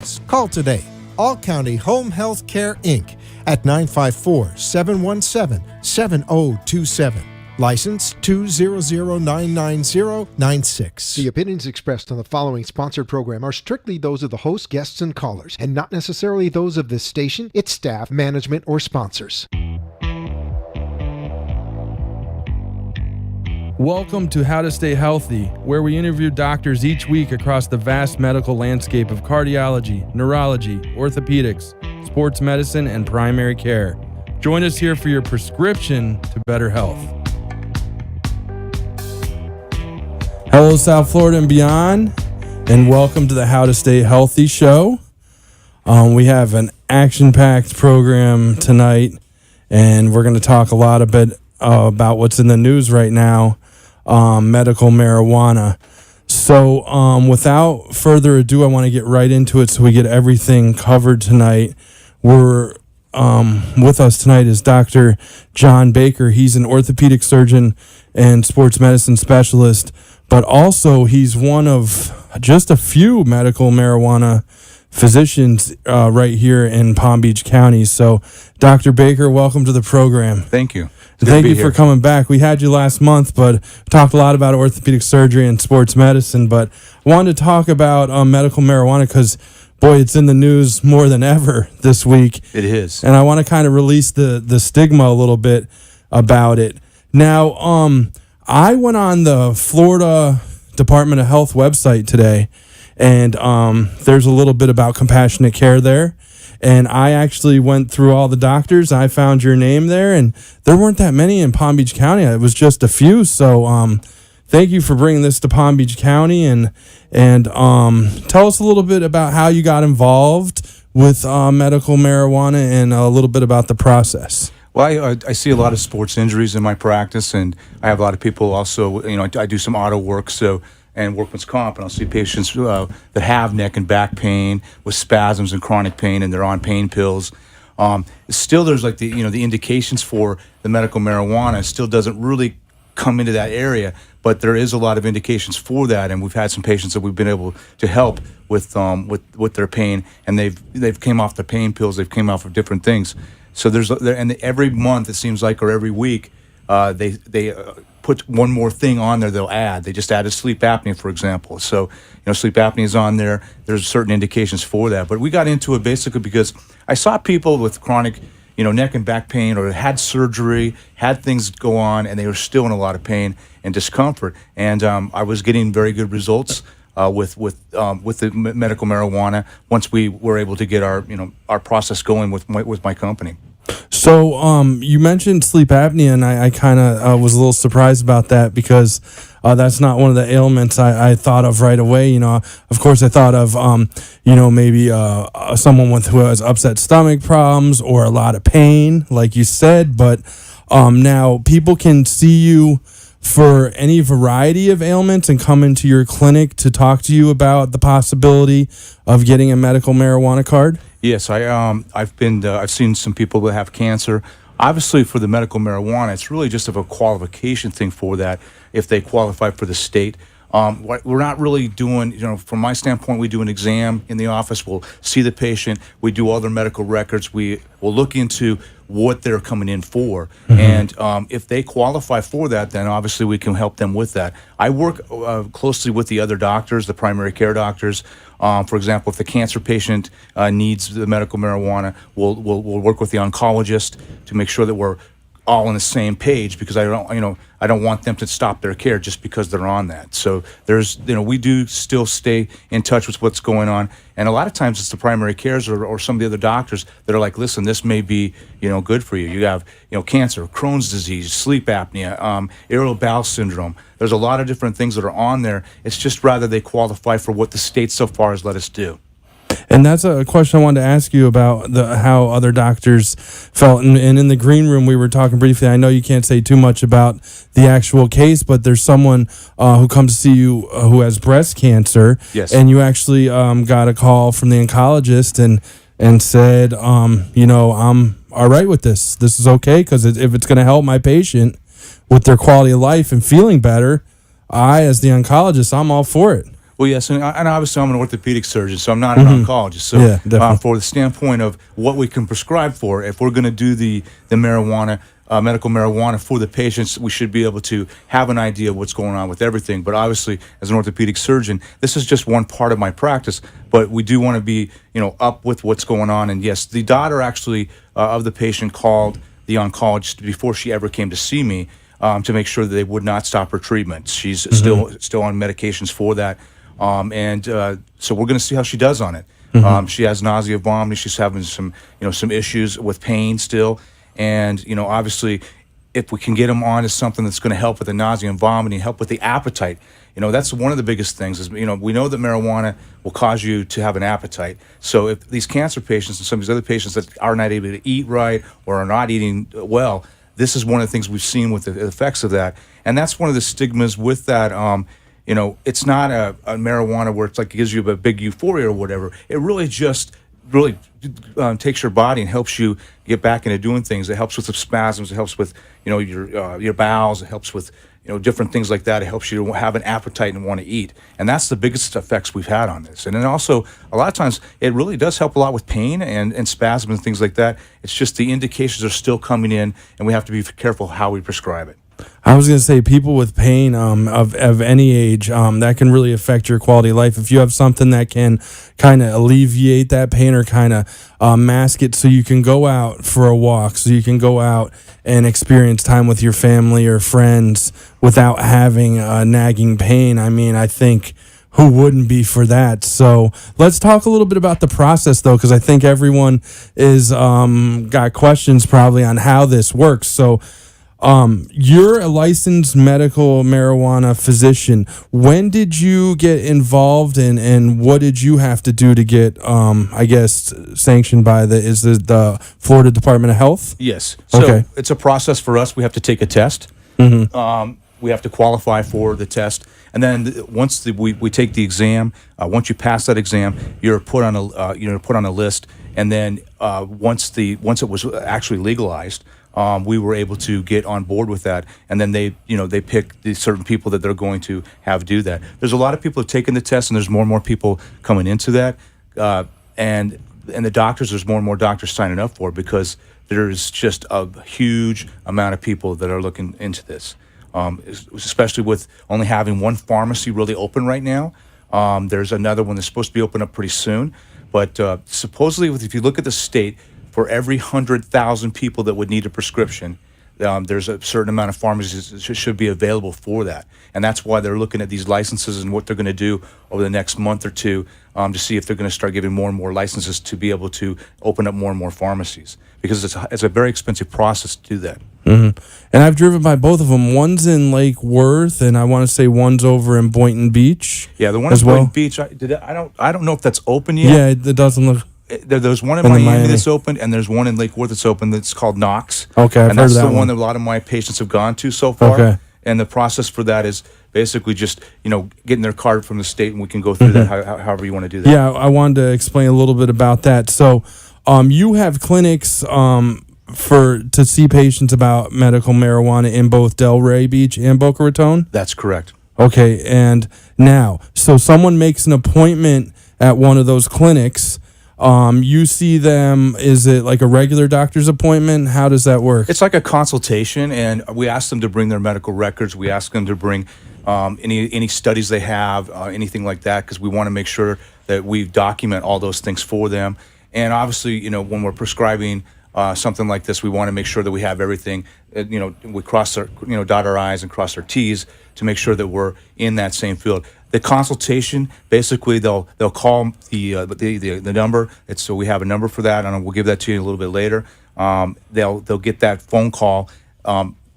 services. Call today. All County Home Health Care, Inc. at 954-717-7027. License 200999096. The opinions expressed on the following sponsored program are strictly those of the host, guests, and callers, and not necessarily those of this station, its staff, management, or sponsors. Welcome to How to Stay Healthy, where we interview doctors each week across the vast medical landscape of cardiology, neurology, orthopedics, sports medicine, and primary care. Join us here for your prescription to better health. Hello, South Florida and beyond, and welcome to the How to Stay Healthy show. We have an action-packed program tonight, and we're going to talk a lot about what's in the news right now, medical marijuana. So without further ado, I want to get right into it so we get everything covered tonight. We're with us tonight is Dr. John Baker. He's an orthopedic surgeon and sports medicine specialist, but also he's one of just a few medical marijuana physicians right here in Palm Beach County. So, Dr. Baker, welcome to the program. Thank you. Thank you for coming back. We had you last month, but talked a lot about orthopedic surgery and sports medicine, but I wanted to talk about medical marijuana because, boy, it's in the news more than ever this week. It is. And I want to kind of release the stigma a little bit about it. Now, I went on the Florida Department of Health website today, and there's a little bit about compassionate care there. And I actually went through all the doctors. I found your name there, and there weren't that many in Palm Beach County. It was just a few. So thank you for bringing this to Palm Beach County, and tell us a little bit about how you got involved with medical marijuana and a little bit about the process. Well, I see a lot of sports injuries in my practice, and I have a lot of people also, I do some auto work, and workman's comp, and I'll see patients that have neck and back pain with spasms and chronic pain, and they're on pain pills. Still, there's like the indications for the medical marijuana still doesn't really come into that area, but there is a lot of indications for that, and we've had some patients that we've been able to help with their pain, and they've came off the pain pills, they've came off of different things. So and every month it seems like, or every week, they put one more thing on there they'll add. They just added sleep apnea, for example. So, sleep apnea is on there. There's certain indications for that. But we got into it basically because I saw people with chronic, neck and back pain, or had surgery, had things go on, and they were still in a lot of pain and discomfort. And I was getting very good results with the medical marijuana once we were able to get our process going with my company. So you mentioned sleep apnea, and I kind of was a little surprised about that because that's not one of the ailments I thought of right away. Of course, I thought of maybe someone who has upset stomach problems or a lot of pain, like you said. But now people can see you for any variety of ailments and come into your clinic to talk to you about the possibility of getting a medical marijuana card? Yes, I've seen some people that have cancer. Obviously, for the medical marijuana, it's really just of a qualification thing for that if they qualify for the state. We're not really doing, from my standpoint, we do an exam in the office. We'll see the patient. We do all their medical records. We will look into what they're coming in for. Mm-hmm. And if they qualify for that, then obviously we can help them with that. I work closely with the other doctors, the primary care doctors. For example, if the cancer patient needs the medical marijuana, we'll work with the oncologist to make sure that we're all on the same page, because I don't want them to stop their care just because they're on that. So we do still stay in touch with what's going on, and a lot of times it's the primary cares or some of the other doctors that are like, listen, this may be good for you. You have cancer, Crohn's disease, sleep apnea, irritable bowel syndrome. There's a lot of different things that are on there. It's just rather they qualify for what the state so far has let us do. And that's a question I wanted to ask you about how other doctors felt. And in the green room, we were talking briefly. I know you can't say too much about the actual case, but there's someone who comes to see you who has breast cancer. Yes. And you actually got a call from the oncologist and said, I'm all right with this. This is okay, because if it's going to help my patient with their quality of life and feeling better, I, as the oncologist, I'm all for it. Well, yes, and obviously I'm an orthopedic surgeon, so I'm not an oncologist. So, Yeah, definitely. for the standpoint of what we can prescribe for, if we're going to do the marijuana, medical marijuana for the patients, we should be able to have an idea of what's going on with everything. But obviously, as an orthopedic surgeon, this is just one part of my practice. But we do want to be, up with what's going on. And yes, the daughter actually of the patient called the oncologist before she ever came to see me to make sure that they would not stop her treatment. She's still on medications for that. So we're going to see how she does on it. She has nausea, vomiting. She's having some issues with pain still. And, obviously, if we can get them on to something that's going to help with the nausea and vomiting, help with the appetite, that's one of the biggest things is, we know that marijuana will cause you to have an appetite. So if these cancer patients and some of these other patients that are not able to eat right or are not eating well, this is one of the things we've seen with the effects of that. And that's one of the stigmas with that. It's not a marijuana where it's like it gives you a big euphoria or whatever. It really just takes your body and helps you get back into doing things. It helps with the spasms. It helps with your bowels. It helps with different things like that. It helps you to have an appetite and want to eat. And that's the biggest effects we've had on this. And then also a lot of times it really does help a lot with pain and spasms and things like that. It's just the indications are still coming in, and we have to be careful how we prescribe it. I was going to say, people with pain of any age, that can really affect your quality of life. If you have something that can kind of alleviate that pain or kind of mask it so you can go out for a walk, so you can go out and experience time with your family or friends without having nagging pain, I think who wouldn't be for that? So let's talk a little bit about the process, though, because I think everyone is got questions probably on how this works. So you're a licensed medical marijuana physician. When did you get involved and what did you have to do to get, sanctioned by the Florida Department of Health? Yes. So It's a process for us. We have to take a test. We have to qualify for the test. And then once we take the exam, once you pass that exam, you're put on a list. And then once it was actually legalized, we were able to get on board with that, and then they pick the certain people that they're going to have do that. There's a lot of people who have taken the test, and there's more and more people coming into that, and the doctors, there's more and more doctors signing up for it because there's just a huge amount of people that are looking into this, especially with only having one pharmacy really open right now. There's another one that's supposed to be open up pretty soon, but supposedly, if you look at the state, for every 100,000 people that would need a prescription, there's a certain amount of pharmacies that should be available for that. And that's why they're looking at these licenses and what they're going to do over the next month or two to see if they're going to start giving more and more licenses to be able to open up more and more pharmacies. Because it's a very expensive process to do that. And I've driven by both of them. One's in Lake Worth, and I want to say one's over in Boynton Beach. Yeah, the one in Boynton Beach, I don't know if that's open yet. Yeah, it doesn't look... There's one in Miami that's open, and there's one in Lake Worth that's open that's called Knox. Okay, I've and heard that's of that the one one that a lot of my patients have gone to so far. Okay. And the process for that is basically just getting their card from the state, and we can go through that however you want to do that. Yeah, I wanted to explain a little bit about that. So, you have clinics to see patients about medical marijuana in both Delray Beach and Boca Raton? That's correct. Okay, and now, so someone makes an appointment at one of those clinics. You see them, is it like a regular doctor's appointment? How does that work? It's like a consultation, and we ask them to bring their medical records. We ask them to bring any studies they have, anything like that, because we want to make sure that we document all those things for them. And obviously, when we're prescribing something like this, we want to make sure that we have everything. We cross our, dot our I's and cross our T's to make sure that we're in that same field. The consultation, basically, they'll call the number. So we have a number for that, and we'll give that to you a little bit later. They'll get that phone call.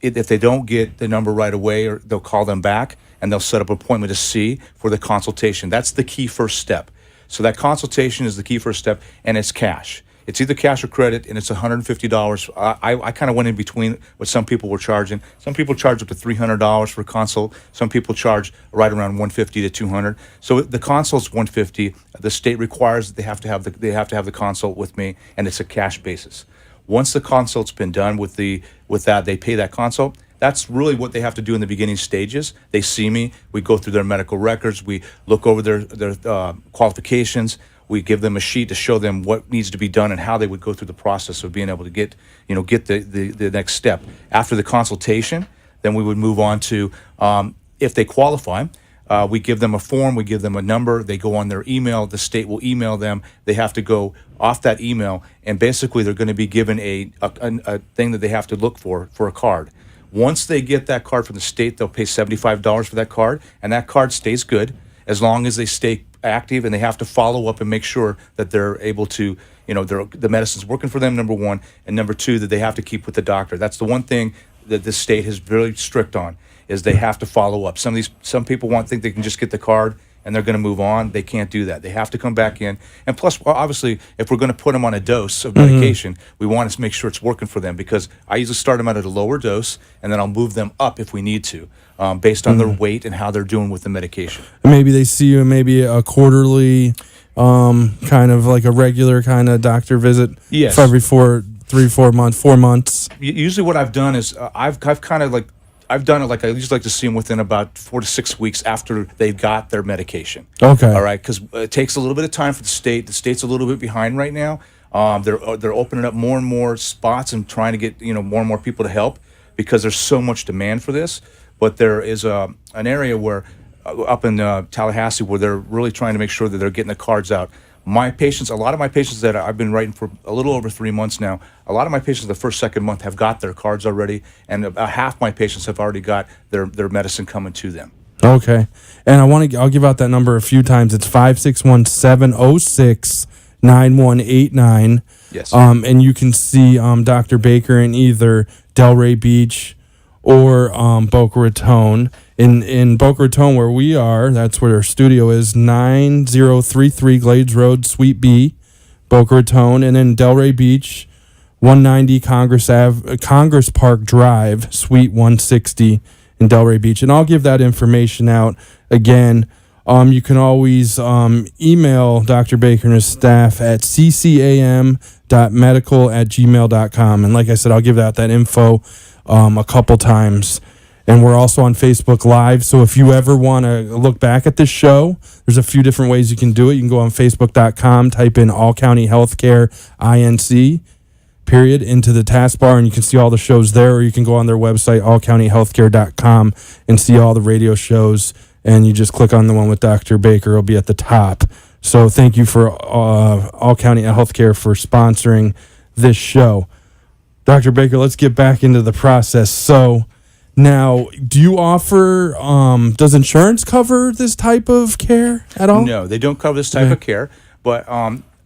If they don't get the number right away, or they'll call them back, and they'll set up an appointment to see for the consultation. That's the key first step. So that consultation is the key first step, and it's cash. It's either cash or credit, and it's $150. I kind of went in between what some people were charging. Some people charge up to $300 for a consult. Some people charge right around $150 to $200. So the consult's $150. The state requires that they have to have the consult with me, and it's a cash basis. Once the consult's been done with that, they pay that consult. that's really what they have to do in the beginning stages. They see me, we go through their medical records, we look over their qualifications, we give them a sheet to show them what needs to be done and how they would go through the process of being able to get the next step. After the consultation, then we would move on to, if they qualify, we give them a form, we give them a number, they go on their email, the state will email them, they have to go off that email, and basically they're going to be given a thing that they have to look for a card. Once they get that card from the state, they'll pay $75 for that card, and that card stays good as long as they stay active, and they have to follow up and make sure that they're able to, the medicine's working for them, number one, and number two, that they have to keep with the doctor. That's the one thing that this state is really strict on, is they have to follow up. Some people think they can just get the card and they're going to move on. They can't do that. They have to come back in. And plus, obviously, if we're going to put them on a dose of medication, we want to make sure it's working for them, because I usually start them out at a lower dose, and then I'll move them up if we need to, based on their weight and how they're doing with the medication. And maybe they see you maybe a quarterly, kind of like a regular kind of doctor visit. Yes. For every 4 months. Usually what I've done is I've done it like I usually like to see them within about 4 to 6 weeks after they've got their medication. Okay. All right, because it takes a little bit of time for the state. The state's a little bit behind right now. They're opening up more and more spots and trying to get more and more people to help, because there's so much demand for this. But there is an area where up in Tallahassee where they're really trying to make sure that they're getting the cards out. A lot of my patients that I've been writing for a little over 3 months now, a lot of my patients the first, second month have got their cards already, and about half my patients have already got their medicine coming to them. Okay. And I'll give out that number a few times. It's 561-706-9189. Yes. And you can see Dr. Baker in either Delray Beach or Boca Raton. In Boca Raton, where we are, that's where our studio is, 9033 Glades Road, Suite B, Boca Raton. And in Delray Beach, 190 Congress Park Drive, Suite 160 in Delray Beach. And I'll give that information out again. You You can email Dr. Baker and his staff at ccam.medical@gmail.com. And like I said, I'll give out that info a couple times. And we're also on Facebook Live. So if you ever want to look back at this show, there's a few different ways you can do it. You can go on Facebook.com, type in All County Healthcare INC, period, into the taskbar, and you can see all the shows there. Or you can go on their website, allcountyhealthcare.com, and see all the radio shows. And you just click on the one with Dr. Baker. It'll be at the top. So thank you for All County Healthcare for sponsoring this show. Dr. Baker, let's get back into the process. So now, do you offer, does insurance cover this type of care at all? No, they don't cover this type of care. But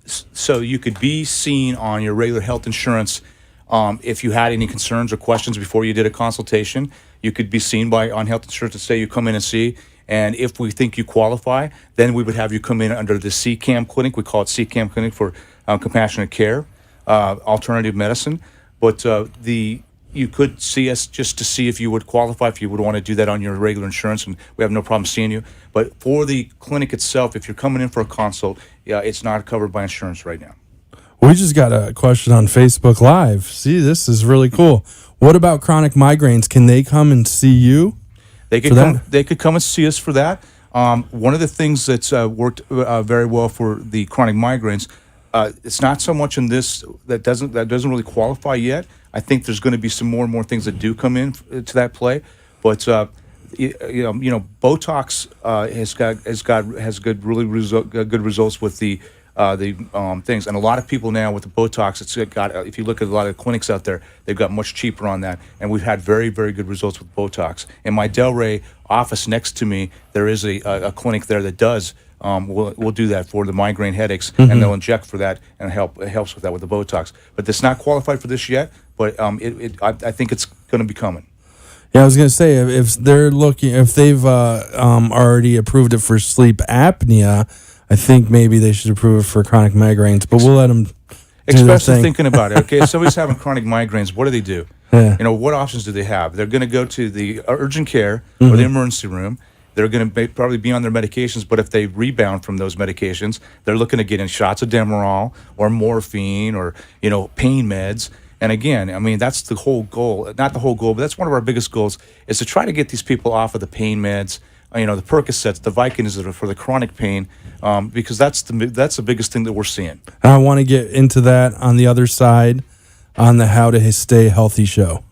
so you could be seen on your regular health insurance if you had any concerns or questions before you did a consultation. You could be seen on health insurance to say you come in and see. And if we think you qualify, then we would have you come in under the CCAM clinic. We call it CCAM Clinic for Compassionate Care, Alternative Medicine. But you could see us just to see if you would qualify, if you would want to do that on your regular insurance, and we have no problem seeing you. But for the clinic itself, if you're coming in for a consult, it's not covered by insurance right now. We just got a question on Facebook Live. See, this is really cool. What about chronic migraines? Can they come and see you? They could come and see us for that. One of the things that's worked very well for the chronic migraines, it's not so much in this that doesn't really qualify yet. I think there's going to be some more and more things that do come in to that play, but Botox has good results with the things, and a lot of people now with the Botox, if you look at a lot of clinics out there, they've got much cheaper on that, and we've had very, very good results with Botox. In my Delray office next to me, there is a clinic there that does. We'll do that for the migraine headaches, and they'll inject for that, and it helps with that with the Botox. But it's not qualified for this yet, but I think it's going to be coming. Yeah, I was going to say, if they've already approved it for sleep apnea, I think maybe they should approve it for chronic migraines, but we'll let them do their Especially thing. thinking about it. Okay, if somebody's having chronic migraines, what do? Yeah. What options do they have? They're going to go to the urgent care or the emergency room. They're going to probably be on their medications, but if they rebound from those medications, they're looking to get in shots of Demerol or morphine or pain meds. And again, I mean, that's the whole goal. Not the whole goal, but that's one of our biggest goals, is to try to get these people off of the pain meds, the Percocets, the Vicodins that are for the chronic pain, because that's the biggest thing that we're seeing. And I want to get into that on the other side on the How to Stay Healthy show.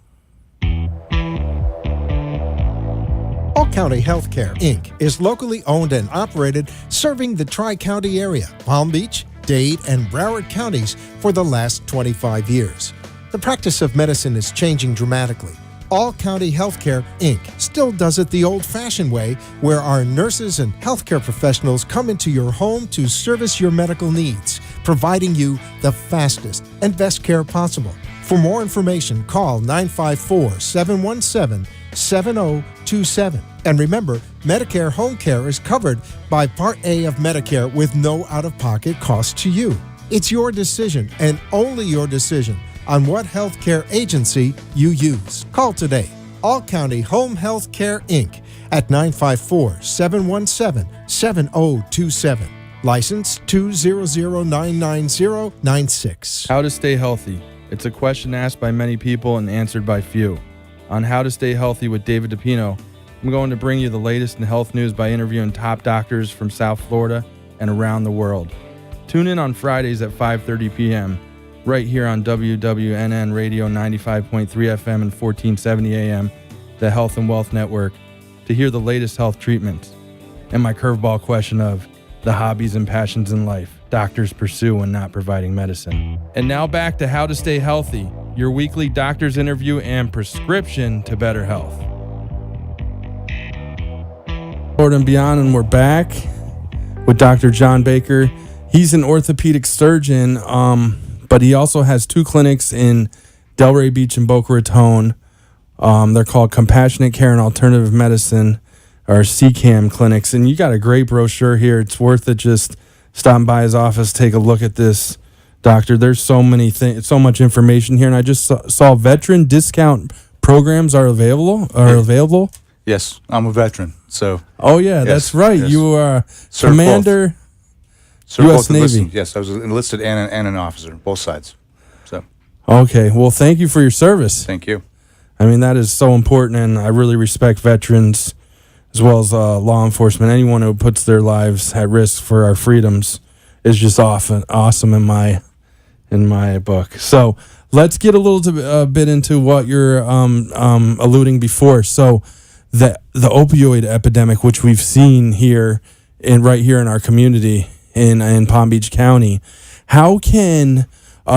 All County Healthcare, Inc. is locally owned and operated, serving the Tri-County area, Palm Beach, Dade, and Broward counties for the last 25 years. The practice of medicine is changing dramatically. All County Healthcare, Inc. still does it the old-fashioned way, where our nurses and healthcare professionals come into your home to service your medical needs, providing you the fastest and best care possible. For more information, call 954-717-7027. And remember, Medicare Home Care is covered by Part A of Medicare with no out-of-pocket cost to you. It's your decision, and only your decision, on what healthcare agency you use. Call today. All County Home Health Care, Inc. at 954-717-7027. License 200999096. How to stay healthy. It's a question asked by many people and answered by few. On How to Stay Healthy with David DePino, I'm going to bring you the latest in health news by interviewing top doctors from South Florida and around the world. Tune in on Fridays at 5:30 p.m. right here on WWNN Radio 95.3 FM and 1470 AM, the Health and Wealth Network, to hear the latest health treatments. And my curveball question of the hobbies and passions in life doctors pursue when not providing medicine. And now back to How to Stay Healthy, your weekly doctor's interview and prescription to better health. Florida and beyond, and we're back with Dr. John Baker. He's an orthopedic surgeon, but he also has 2 clinics in Delray Beach and Boca Raton. They're called Compassionate Care and Alternative Medicine, or CCAM clinics. And you got a great brochure here. It's worth it just stopping by his office, take a look at this, doctor. There's so many things, so much information here. And I just saw veteran discount programs are available. Yes, I'm a veteran, so. Oh yeah, yes, that's right. yes. You are Served Commander, Served U.S. both Navy. enlisted. Yes, I was enlisted and an officer, both sides. So, Okay, well, thank you for your service. thank you. I mean, that is so important, and I really respect veterans as well as law enforcement. Anyone who puts their lives at risk for our freedoms is just awesome in my book. So let's get a little bit into what you're alluding before. So the opioid epidemic, which we've seen here right here in our community in Palm Beach County, how can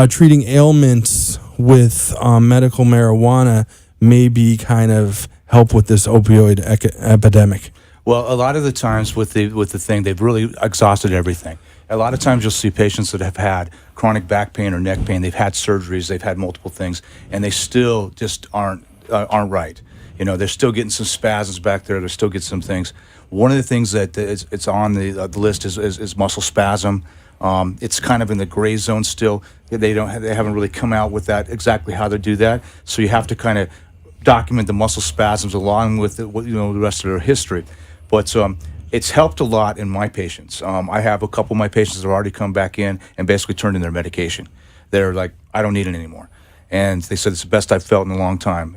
treating ailments with medical marijuana maybe kind of help with this opioid epidemic? Well, a lot of the times with the thing, they've really exhausted everything. A lot of times you'll see patients that have had chronic back pain or neck pain. They've had surgeries, they've had multiple things, and they still just aren't right. You know, they're still getting some spasms back there. They're still getting some things. One of the things that it's on the list is muscle spasm. It's kind of in the gray zone still. They haven't really come out with that exactly how to do that. So you have to kind of document the muscle spasms along with the rest of their history. But it's helped a lot in my patients. I have a couple of my patients that have already come back in and basically turned in their medication. They're like, I don't need it anymore. And they said it's the best I've felt in a long time.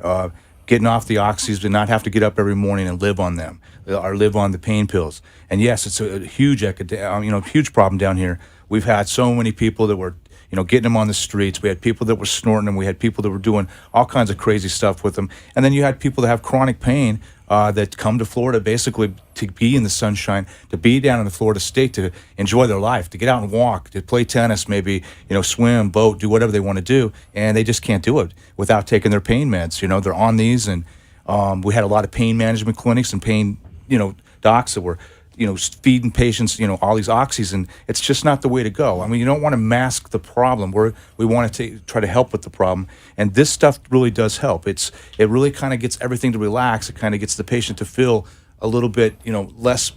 Getting off the oxys, to not have to get up every morning and live on them, or live on the pain pills. And yes, it's a huge huge problem down here. We've had so many people that were getting them on the streets. We had people that were snorting them. We had people that were doing all kinds of crazy stuff with them. And then you had people that have chronic pain that come to Florida basically to be in the sunshine, to be down in the Florida state, to enjoy their life, to get out and walk, to play tennis, maybe, swim, boat, do whatever they want to do. And they just can't do it without taking their pain meds. They're on these. And we had a lot of pain management clinics and pain, docs that were feeding patients, all these oxys, and it's just not the way to go. I mean, you don't want to mask the problem. We want to try to help with the problem, and this stuff really does help. It really kind of gets everything to relax. It kind of gets the patient to feel a little bit, less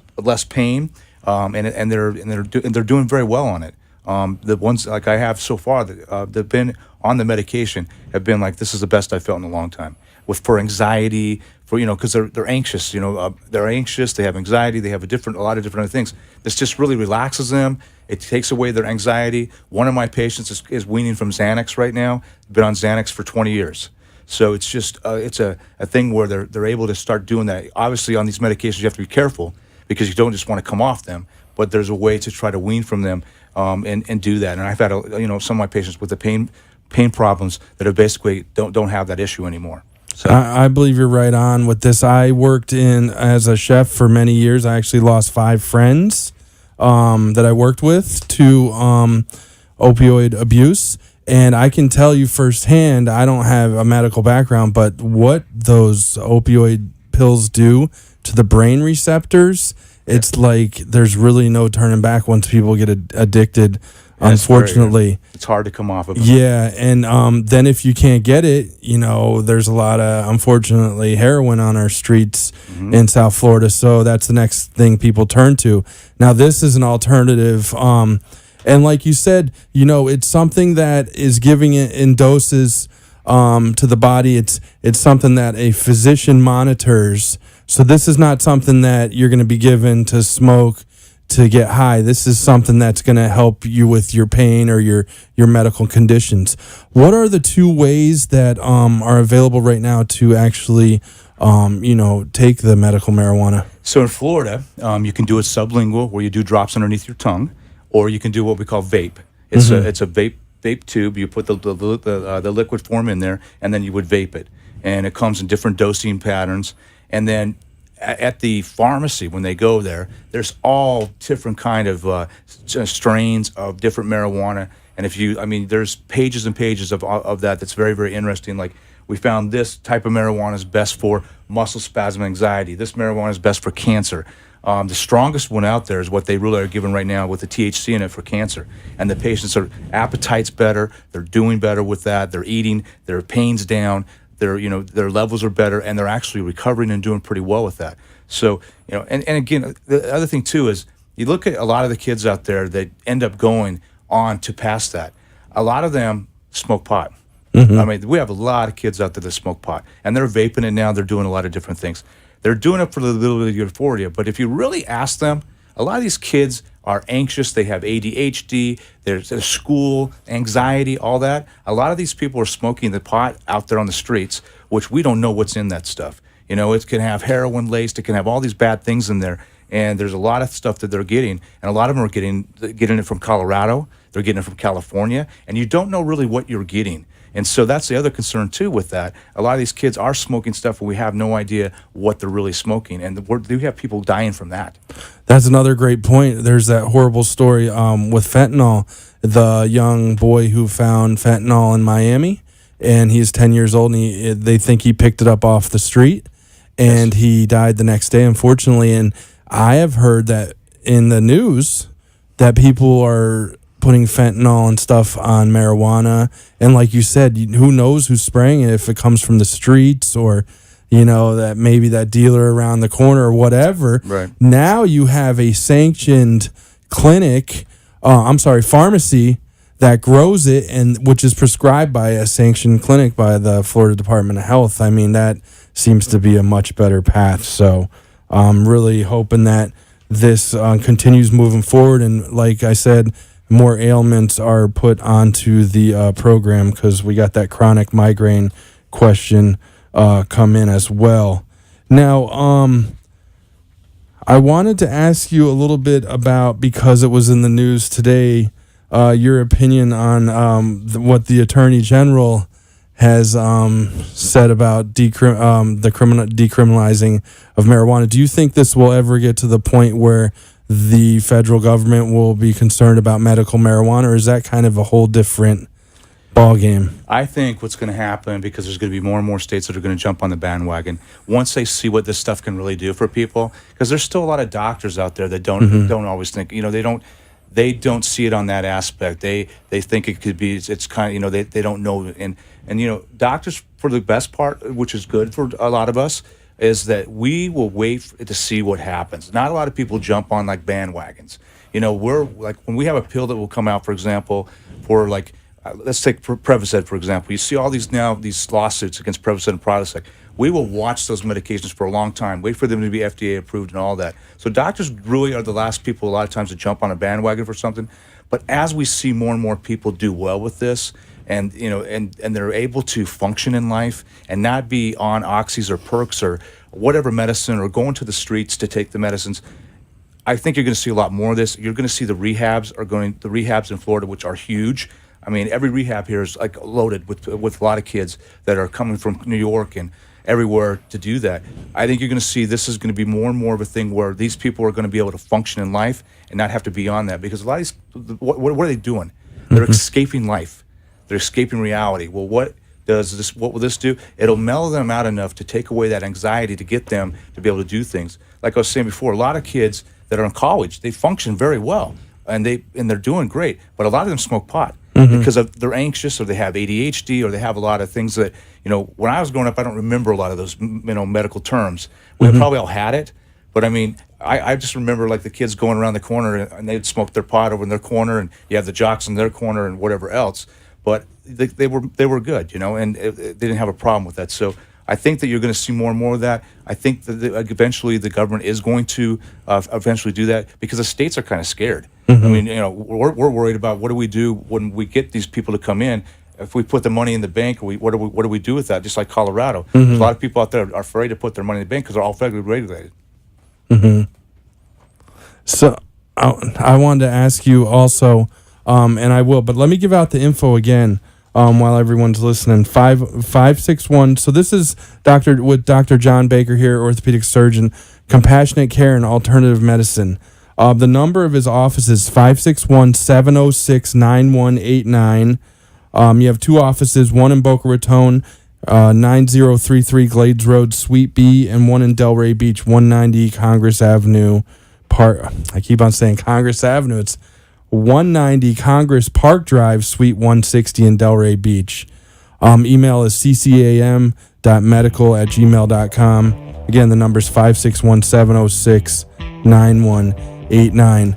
pain, and they're doing very well on it. The ones like I have so far that've been on the medication have been like, this is the best I felt in a long time. For anxiety, for because they're anxious. They're anxious. They have anxiety. They have a lot of different other things. This just really relaxes them. It takes away their anxiety. One of my patients is weaning from Xanax right now. Been on Xanax for 20 years. So it's just it's a thing where they're able to start doing that. Obviously, on these medications, you have to be careful because you don't just want to come off them. But there's a way to try to wean from them and do that. And I've had some of my patients with the pain problems that are basically don't have that issue anymore. So I believe you're right on with this. I worked as a chef for many years. I actually lost 5 friends that I worked with to opioid abuse. And I can tell you firsthand, I don't have a medical background, but what those opioid pills do to the brain receptors, it's like there's really no turning back once people get addicted. Unfortunately, it's hard to come off of it. Yeah, and then if you can't get it, there's a lot of, unfortunately, heroin on our streets in South Florida. So that's the next thing people turn to. Now, this is an alternative. And like you said, it's something that is giving it in doses to the body. It's something that a physician monitors. So this is not something that you're going to be given to smoke to get high. This is something that's going to help you with your pain or your medical conditions. What are the 2 ways that are available right now to actually, take the medical marijuana? So in Florida, you can do it sublingual, where you do drops underneath your tongue, or you can do what we call vape. It's a vape tube. You put the liquid form in there, and then you would vape it. And it comes in different dosing patterns. And then at the pharmacy, when they go there, there's all different kind of strains of different marijuana. And there's pages and pages of that. That's very, very interesting. Like, we found this type of marijuana is best for muscle spasm anxiety. This marijuana is best for cancer. The strongest one out there is what they really are giving right now with the THC in it for cancer. And the patients' appetite's better. They're doing better with that. They're eating. Their pain's down. Their levels are better, and they're actually recovering and doing pretty well with that. So, and again, the other thing too is you look at a lot of the kids out there that end up going on to pass that. A lot of them smoke pot. We have a lot of kids out there that smoke pot, and they're vaping it now. They're doing a lot of different things. They're doing it for a little bit of euphoria, but if you really ask them, a lot of these kids are anxious. They have ADHD. There's school, anxiety, all that. A lot of these people are smoking the pot out there on the streets, which we don't know what's in that stuff. It can have heroin laced. It can have all these bad things in there. And there's a lot of stuff that they're getting. And a lot of them are getting it from Colorado. They're getting it from California. And you don't know really what you're getting. And so that's the other concern, too, with that. A lot of these kids are smoking stuff, and we have no idea what they're really smoking. And we have people dying from that. That's another great point. There's that horrible story with fentanyl. The young boy who found fentanyl in Miami, and he's 10 years old, and they think he picked it up off the street, and he died the next day, unfortunately. And I have heard that in the news that people are putting fentanyl and stuff on marijuana, and like you said, who knows who's spraying it, if it comes from the streets or that maybe that dealer around the corner or whatever. Right. Now you have a sanctioned pharmacy that grows it, and which is prescribed by a sanctioned clinic by the Florida Department of Health. That seems to be a much better path. So I'm really hoping that this continues moving forward, and like I said, more ailments are put onto the program, because we got that chronic migraine question come in as well. Now, I wanted to ask you a little bit about, because it was in the news today, your opinion on what the Attorney General has said about decriminalizing of marijuana. Do you think this will ever get to the point where the federal government will be concerned about medical marijuana, or is that kind of a whole different ball game? I think what's going to happen, because there's going to be more and more states that are going to jump on the bandwagon once they see what this stuff can really do for people, because there's still a lot of doctors out there that don't always think, they don't see it on that aspect. They think it could be, it's kind of, they don't know. And doctors, for the best part, which is good for a lot of us, is that we will wait to see what happens. Not a lot of people jump on like bandwagons. We're like, when we have a pill that will come out, for example, for like let's take Prevacid, for example. You see all these lawsuits against Prevacid and Prilosec. We will watch those medications for a long time, wait for them to be FDA approved and all that. So doctors really are the last people a lot of times to jump on a bandwagon for something. But as we see more and more people do well with this, and they're able to function in life and not be on oxys or perks or whatever medicine or going to the streets to take the medicines, I think you're going to see a lot more of this. You're going to see the rehabs in Florida, which are huge. I mean, every rehab here is like loaded with a lot of kids that are coming from New York and everywhere to do that. I think you're going to see this is going to be more and more of a thing where these people are going to be able to function in life and not have to be on that, because a lot of these, what are they doing? They're escaping life. They're escaping reality. Well, what will this do? It'll mellow them out enough to take away that anxiety to get them to be able to do things. Like I was saying before, a lot of kids that are in college, they function very well and they're doing great, but a lot of them smoke pot. Because they're anxious, or they have ADHD, or they have a lot of things that, when I was growing up, I don't remember a lot of those, medical terms. We probably all had it, but I mean, I just remember like the kids going around the corner and they'd smoke their pot over in their corner, and you have the jocks in their corner and whatever else. But they were good, and they didn't have a problem with that. So I think that you're going to see more and more of that. I think that eventually the government is going to eventually do that, because the states are kind of scared. I mean, we're worried about what do we do when we get these people to come in. If we put the money in the bank, what do we do with that? Just like Colorado, there's a lot of people out there are afraid to put their money in the bank because they're all federally regulated. So I wanted to ask you also, and I will, but let me give out the info again while everyone's listening. 561. So this is Dr. John Baker here, orthopedic surgeon, compassionate care and alternative medicine. The number of his office is 561-706-9189. You have two offices, one in Boca Raton, 9033 Glades Road, Suite B, and one in Delray Beach, 190 Congress Avenue. I keep on saying Congress Avenue. It's 190 Congress Park Drive, Suite 160 in Delray Beach. Email is ccam.medical@gmail.com. Again, the number is 561-706-9189.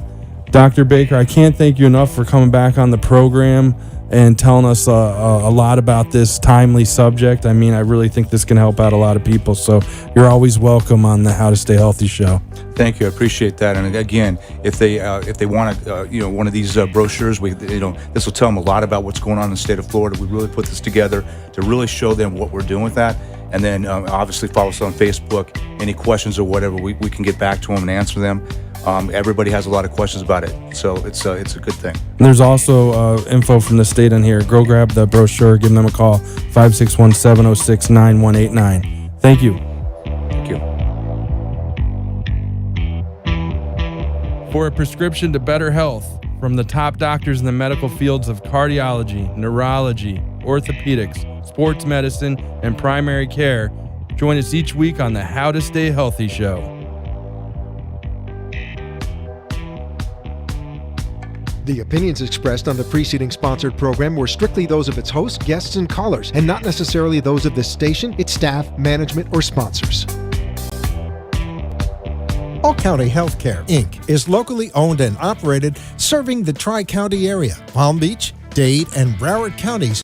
Dr. Baker, I can't thank you enough for coming back on the program and telling us a lot about this timely subject. I mean, I really think this can help out a lot of people. So you're always welcome on the How to Stay Healthy show. Thank you. I appreciate that. And again, if they want one of these brochures, this will tell them a lot about what's going on in the state of Florida. We really put this together to really show them what we're doing with that. And then obviously follow us on Facebook. Any questions or whatever, we can get back to them and answer them. Everybody has a lot of questions about it, so it's a good thing. There's also info from the state on here. Go grab the brochure, give them a call, 561-706-9189. Thank you. Thank you. For a prescription to better health from the top doctors in the medical fields of cardiology, neurology, orthopedics, sports medicine, and primary care, join us each week on the How to Stay Healthy show. The opinions expressed on the preceding sponsored program were strictly those of its hosts, guests, and callers, and not necessarily those of this station, its staff, management, or sponsors. All County Healthcare, Inc. is locally owned and operated, serving the Tri-County area, Palm Beach, Dade, and Broward counties